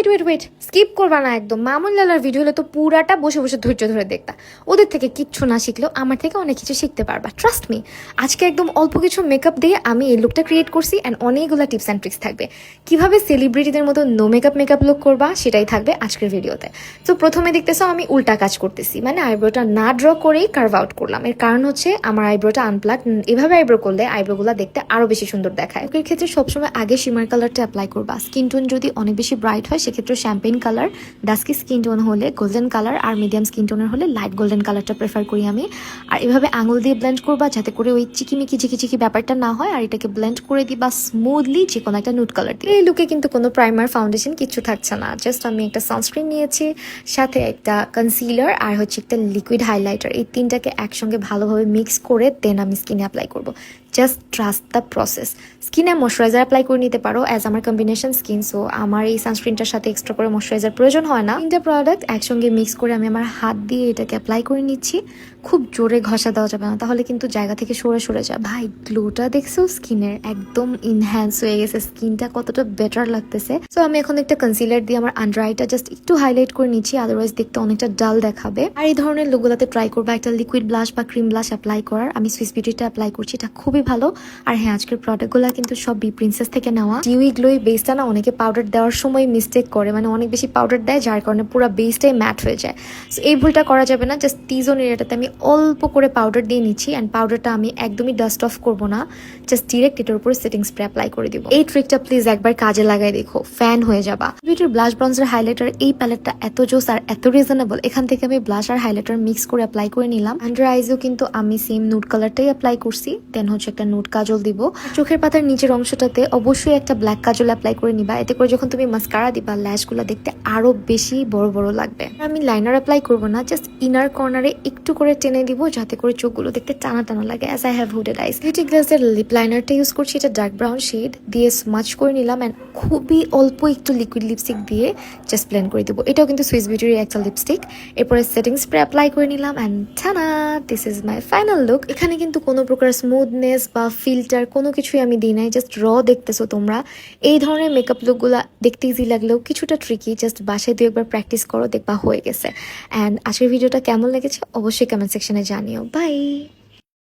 Wait skip করবা না একদম। মামুন লালার ভিডিও হলে তো পুরাটা বসে বসে ধৈর্য ধরে দেখতা। ওদের থেকে কিচ্ছু না শিখলেও আমার থেকে অনেক কিছু শিখতে পারবা, ট্রাস্ট মি। আজকে একদম অল্প কিছু মেকআপ দিয়ে আমি এই লুকটা ক্রিয়েট করছি অ্যান্ড অনেকগুলো টিপস অ্যান্ড ট্রিক্স থাকবে। কিভাবে সেলিব্রিটিদের মতো নো মেকআপ লুক করবা সেটাই থাকবে আজকের ভিডিওতে। তো প্রথমে দেখতেছো আমি উল্টা কাজ করতেছি, মানে আইব্রোটা না ড্র করেই কার্ভ আউট করলাম। এর কারণ হচ্ছে আমার আইব্রোটা আনপ্লাগ। এভাবে আইব্রো করলে আইব্রোগুলো দেখতে আরো বেশি সুন্দর দেখায়। এর ক্ষেত্রে সবসময় আগে শিমার কালারটা অ্যাপ্লাই করবা। স্কিন টোন যদি অনেক বেশি ব্রাইট হয় সেক্ষেত্রে Champagne colour, dusky skin tone হলে গোল্ডেন কালার, আর মিডিয়াম স্কিন টোনের হলে লাইট গোল্ডেন কালারটা প্রেফার করি আমি। আর এভাবে আঙুল দিয়ে ব্লেন্ড করবা যাতে করে ওই চিকি ব্যাপারটা না হয়, আর এটাকে ব্লেন্ড করে দিবা স্মুথলি যে কোনো একটা নুড কালার দিয়ে। এই লুকে কিন্তু কোনো প্রাইমার ফাউন্ডেশন কিছু থাকছে না, জাস্ট আমি একটা সানস্ক্রিন নিয়েছি, সাথে একটা কনসিলার আর হচ্ছে একটা লিকুইড হাইলাইটার। এই তিনটাকে একসঙ্গে ভালোভাবে মিক্স করে দেন আমি স্কিনে অ্যাপ্লাই করবো। Just trust the process. স্কিনে ময়শ্চারাইজার অ্যাপ্লাই করে নিতে পারো, অ্যাজ আমার কম্বিনেশন স্কিন, সো আমার এই সানস্ক্রিনটার সাথে এক্সট্রা করে ময়শ্চারাইজার প্রয়োজন হয় না। তিনটা প্রোডাক্ট একসঙ্গে মিক্স করে আমি আমার হাত দিয়ে এটাকে অ্যাপ্লাই করে নিচ্ছি। খুব জোরে ঘষা দেওয়া যাবে না, তাহলে কিন্তু জায়গা থেকে সরে যায়। ভাই গ্লোটা দেখছো স্কিনের, একদম ইনহ্যান্স হয়ে গেছে, স্কিনটা কতটা বেটার লাগতেছে। সো আমি এখন একটা কনসিলার দিয়ে আমার আন্ডার আইটা জাস্ট একটু হাইলাইট করে নিচ্ছি, আদারওয়াইজ দেখতে অনেকটা ডাল দেখাবে। আর এই ধরনের লুকগুলোতে ট্রাই করবো একটা লিকুইড ব্লাশ বা ক্রিম ব্লাশ অ্যাপ্লাই করার। আমি সুইস বিউটিটা অ্যাপ্লাই করছি, এটা খুবই ভালো। আর হ্যাঁ, আজকের প্রোডাক্টগুলো কিন্তু সব বি প্রিন্সেস থেকে নেওয়া। ডিউই গ্লোই বেসটা না অনেকে পাউডার দেওয়ার সময় মিস্টেক করে, মানে অনেক বেশি পাউডার দেয় যার কারণে পুরো বেসটাই ম্যাট হয়ে যায়। সো এই ভুলটা করা যাবে না। জাস্ট টি-জোন এরিয়াটাতে আমি অল্প করে পাউডার দিয়ে নিচ্ছি, অ্যান্ড পাউডারটা আমি একদমই ডাস্ট অফ করবো না, জাস্ট ডিরেক্ট এটার উপর সেটিং স্প্রে অ্যাপ্লাই করে দিব। এই ট্রিকটা প্লিজ একবার কাজে লাগাই দেখো, ফ্যান হয়ে যাবা। বিউটির ব্লাশ ব্রঞ্জার হাইলাইটার এই প্যালেটটা এত জোস আর এত রিজনেবল। এখান থেকে আমি ব্লাশ আর হাইলাইটার মিক্স করে অ্যাপ্লাই করে নিলাম। আন্ডার আইজও কিন্তু আমি সেম নুড কালারটাই অ্যাপ্লাই করছি, দেন হচ্ছে একটা নুড কাজল দিব। চোখের পাতার নিচের অংশটাতে অবশ্যই একটা ব্ল্যাক কাজল অ্যাপ্লাই করে নিবা, এতে করে যখন তুমি মাস্কারা দিবা ল্যাশগুলো দেখতে আরো বেশি বড় বড় লাগবে। আমি লাইনার অ্যাপ্লাই করবো না, জাস্ট ইনার কর্নারে একটু করে টেনে দিব যাতে করে চোখগুলো দেখতে টানা টানা লাগে। As I have hooded eyes. Beauty গ্লাসের লিপ লাইনারটা ইউজ করছি, এটা ডার্ক ব্রাউন শেড দিয়ে স্মাচ করে নিলাম, অ্যান্ড খুবই অল্প একটু লিকুইড লিপস্টিক দিয়ে জাস্ট ব্লেন্ড করে দিব। এটাও কিন্তু সুইস বিউটির একটা লিপস্টিক। এরপরে সেটিং স্প্রে অ্যাপ্লাই করে নিলাম, অ্যান্ড টানা, this is my final look. এখানে কিন্তু কোনো প্রকার স্মুথনেস বা ফিল্টার কোনো কিছুই আমি দিই নাই, জাস্ট র দেখতেছো তোমরা। এই ধরনের মেকআপ লুকগুলো দেখতে ইজি লাগলেও কিছুটা ট্রিকি, জাস্ট বাসায় 2-একবার প্র্যাকটিস করো, দেখবা হয়ে গেছে। অ্যান্ড আজকের ভিডিওটা কেমন লেগেছে অবশ্যই কমেন্ট সেকশনে জানিও। বাই।